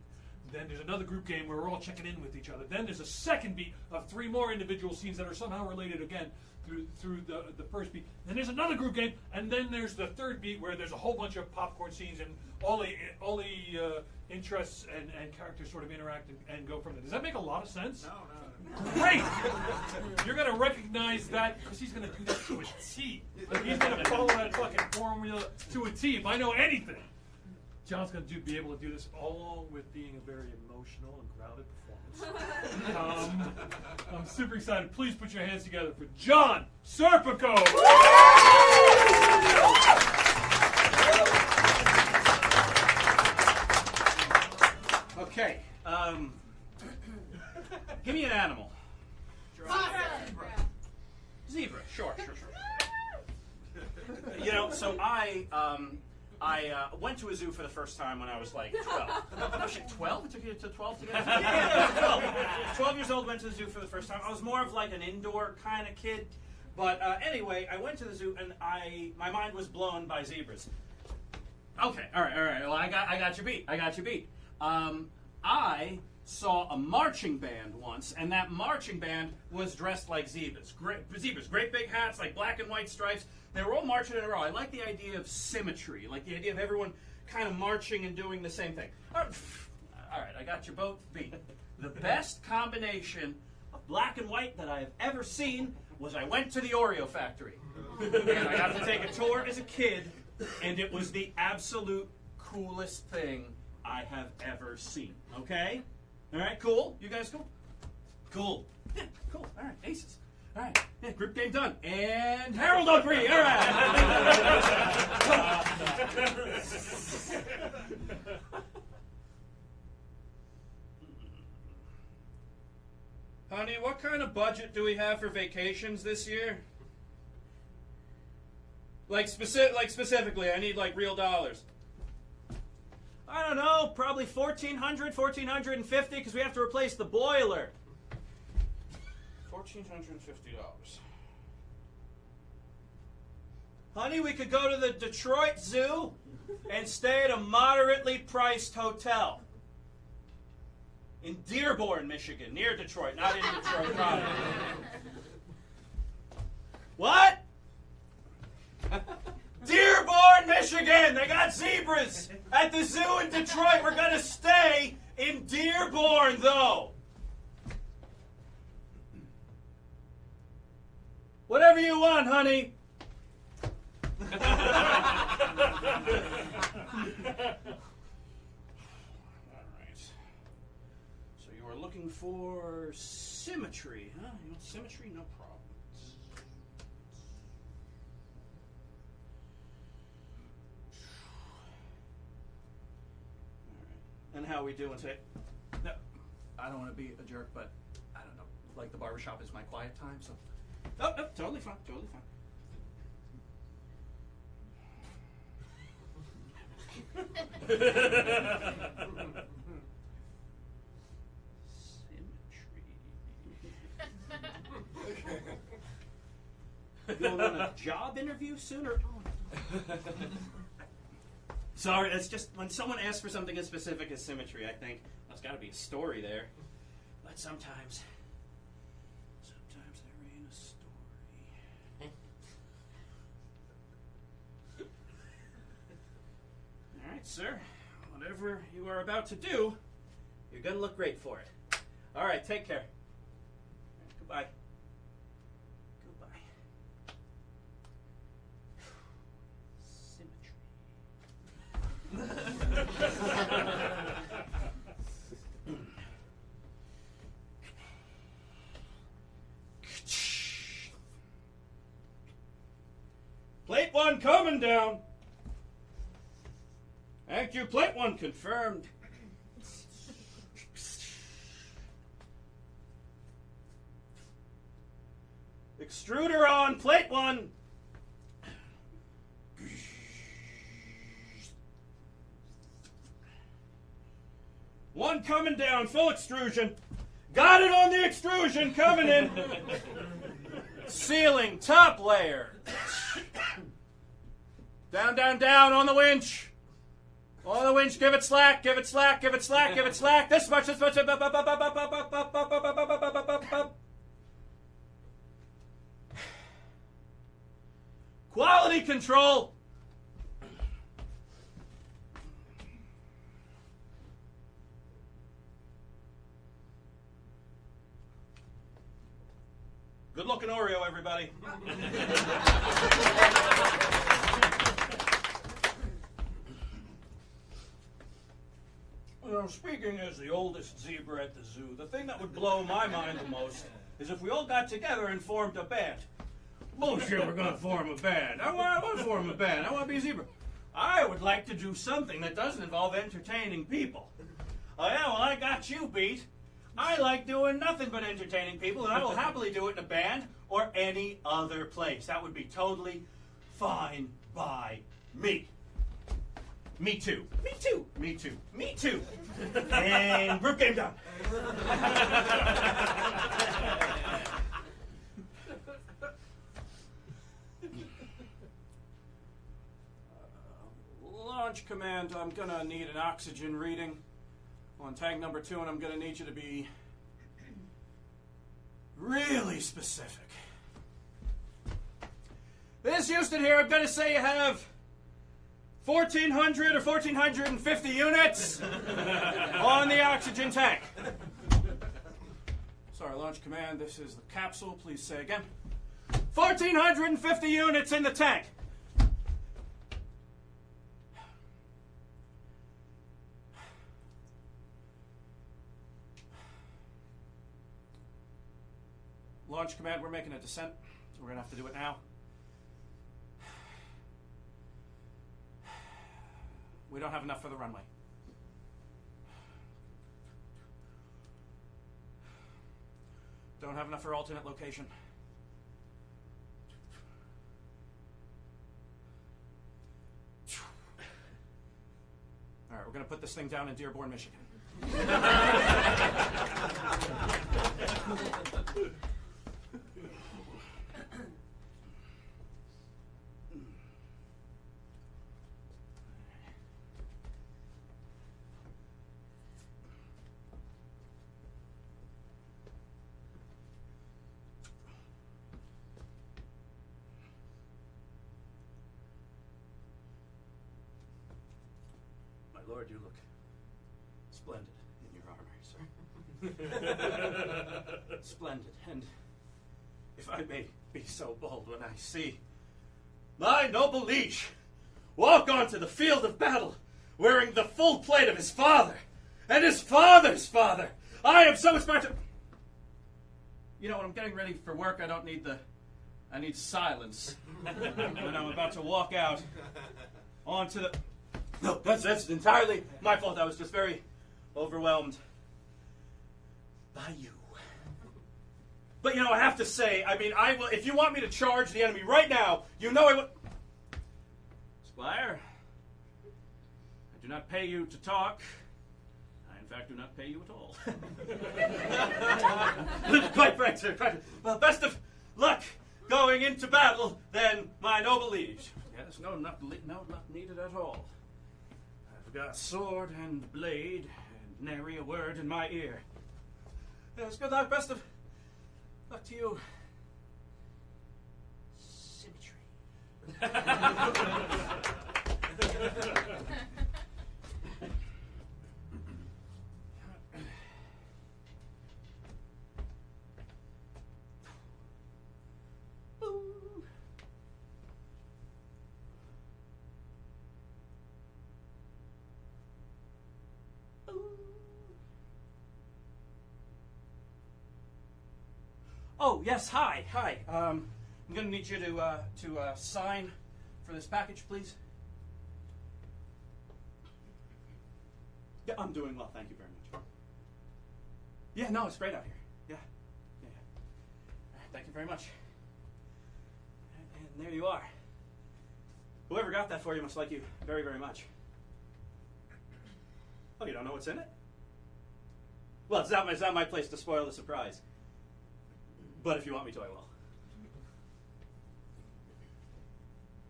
Then there's another group game where we're all checking in with each other. Then there's a second beat of 3 more individual scenes that are somehow related again through the first beat. Then there's another group game, and then there's the third beat where there's a whole bunch of popcorn scenes and all the interests and characters sort of interact and go from there. Does that make a lot of sense? No. Great! You're going to recognize that because he's going to do that to a T. He's going to follow that fucking formula to a T if I know anything. John's going to be able to do this along with being a very emotional and grounded performance. I'm super excited. Please put your hands together for John Serpico. Okay. Give me an animal. Zebra. Sure. You know, so I went to a zoo for the first time when I was like 12. Oh shit, 12? It took you to 12 to get to yeah, 12 years old, went to the zoo for the first time. I was more of like an indoor kind of kid. But anyway, I went to the zoo and my mind was blown by zebras. Okay, all right. Well, I got you beat. I saw a marching band once, and that marching band was dressed like zebras. Great big hats, like black and white stripes. They were all marching in a row. I like the idea of symmetry, like the idea of everyone kind of marching and doing the same thing. All right, I got you both beat. The best combination of black and white that I have ever seen was I went to the Oreo factory. And I got to take a tour as a kid, and it was the absolute coolest thing I have ever seen. Okay? All right, cool? You guys cool? Cool. Yeah, cool. All right, aces. All right, yeah, group game done. And Harold on 3. All right. Honey, what kind of budget do we have for vacations this year? Specifically, I need like real dollars. I don't know, probably $1,400, $1,450, because we have to replace the boiler. $1,450. Honey, we could go to the Detroit Zoo and stay at a moderately priced hotel in Dearborn, Michigan, near Detroit, not in Detroit proper. What? Dearborn, Michigan! They got zebras at the zoo in Detroit. We're going to stay in Dearborn, though. Whatever you want, honey. All right. So you are looking for symmetry, huh? You want symmetry? No problem. And how we doing today? No, I don't want to be a jerk, but I don't know. Like the barbershop is my quiet time, so. Oh, no, totally fine. You want a job interview sooner? Sorry, that's just when someone asks for something as specific as symmetry, I think there's got to be a story there. But sometimes there ain't a story. All right, sir. Whatever you are about to do, you're going to look great for it. All right, take care. All right, goodbye. Plate 1 coming down. Thank you, plate 1 confirmed. Extruder on plate 1. One coming down, full extrusion. Got it on the extrusion, coming in. Ceiling, top layer. Down, down, down on the winch. On the winch, give it slack, give it slack, give it slack, give it slack. This much, this much. Up, up, up, up, up, up, up, up, up, up, up, up, up, up, up. Quality control. Good looking Oreo, everybody. Speaking as the oldest zebra at the zoo, the thing that would blow my mind the most is if we all got together and formed a band. Bullshit, we're going to form a band. I want to form a band. I want to be a zebra. I would like to do something that doesn't involve entertaining people. Oh, yeah, well, I got you beat. I like doing nothing but entertaining people, and I will happily do it in a band or any other place. That would be totally fine by me. Me too. Me too. Me too. Me too. And group game done. Launch command, I'm going to need an oxygen reading on tank number 2, and I'm going to need you to be really specific. This Houston here, I'm going to say you have 1,400 or 1,450 units on the oxygen tank. Sorry, launch command, this is the capsule. Please say again. 1,450 units in the tank. Launch command, we're making a descent. We're going to have to do it now. We don't have enough for the runway. Don't have enough for alternate location. All right, we're going to put this thing down in Dearborn, Michigan. Lord, you look splendid in your armor, sir. Splendid. And if I may be so bold, when I see my noble liege walk onto the field of battle wearing the full plate of his father and his father's father, I am so inspired to... You know, when I'm getting ready for work, I need silence. When I'm about to walk out onto the... No, that's entirely my fault. I was just very overwhelmed by you. But, you know, I have to say, I mean, I will, if you want me to charge the enemy right now, you know I will... Squire, I do not pay you to talk. I, in fact, do not pay you at all. Quite right, sir. Quite. Well, best of luck going into battle, then, my noble liege. Yes, no, not needed at all. I've got sword and blade, and nary a word in my ear. Yes, good luck, best of luck to you. Symmetry. Oh, yes, hi. I'm going to need you to sign for this package, please. Yeah, I'm doing well, thank you very much. Yeah, no, it's great out here. Yeah. Thank you very much. And there you are. Whoever got that for you must like you very, very much. Oh, you don't know what's in it? Well, it's not my place to spoil the surprise. But if you want me to, I will.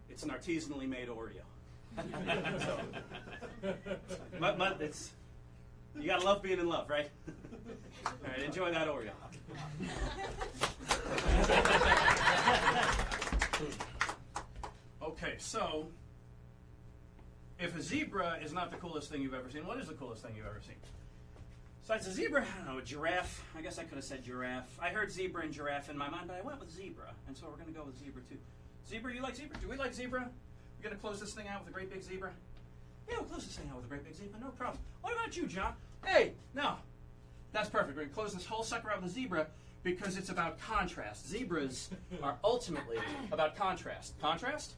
It's an artisanally made Oreo. So, it's, you gotta love being in love, right? All right, enjoy that Oreo. Okay, so if a zebra is not the coolest thing you've ever seen, what is the coolest thing you've ever seen? Besides a zebra, I don't know, a giraffe. I guess I could have said giraffe. I heard zebra and giraffe in my mind, but I went with zebra, and so we're going to go with zebra too. Zebra, you like zebra? Do we like zebra? We're going to close this thing out with a great big zebra? Yeah, we'll close this thing out with a great big zebra, no problem. What about you, John? Hey, no. That's perfect. We're going to close this whole sucker out with a zebra because it's about contrast. Zebras are ultimately about contrast. Contrast?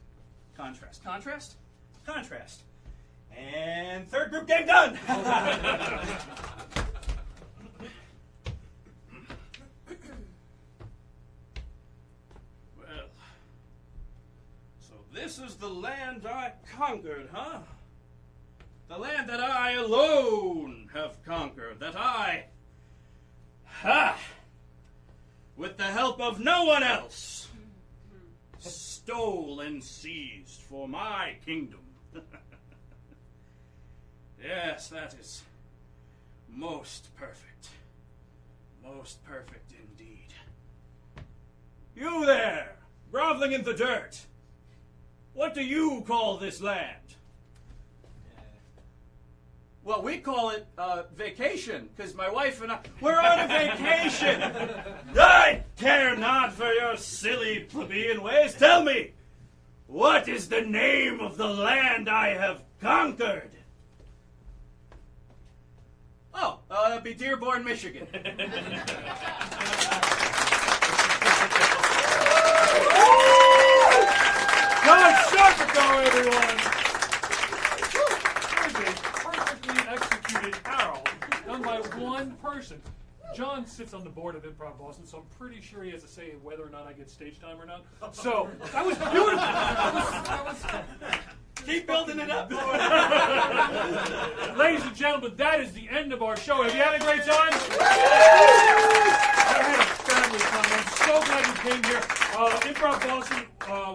Contrast. Contrast? Contrast. And third group game done! Well, so this is the land I conquered, huh? The land that I alone have conquered, that I, with the help of no one else, stole and seized for my kingdom. Yes, that is most perfect. Most perfect indeed. You there, groveling in the dirt. What do you call this land? Well, we call it vacation, because my wife and I, we're on a vacation. I care not for your silly plebeian ways. Tell me, what is the name of the land I have conquered? Oh, it'd be Dearborn, Michigan. John Serpico, everyone! There's a perfectly executed Harold done by one person. John sits on the board of Improv Boston, so I'm pretty sure he has to say whether or not I get stage time or not. So, that was beautiful! That was Keep building it up. Ladies and gentlemen, that is the end of our show. Have you had a great time? I had a family time. I'm so glad you came here. Improv Boston,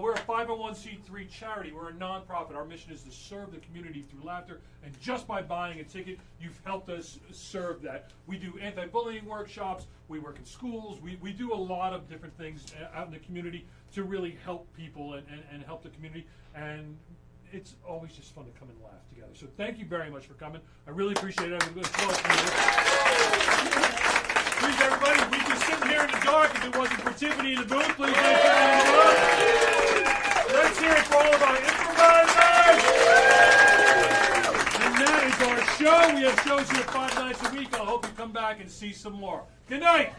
we're a 501c3 charity. We're a nonprofit. Our mission is to serve the community through laughter, and just by buying a ticket, you've helped us serve that. We do anti-bullying workshops. We work in schools. We do a lot of different things out in the community to really help people and help the community. And it's always just fun to come and laugh together. So thank you very much for coming. I really appreciate it. Please, everybody, we'd be sitting here in the dark if it wasn't for Tiffany in the booth. Please make sure let's hear it for all of our improvisers. And that is our show. We have shows here 5 nights a week. I hope you come back and see some more. Good night.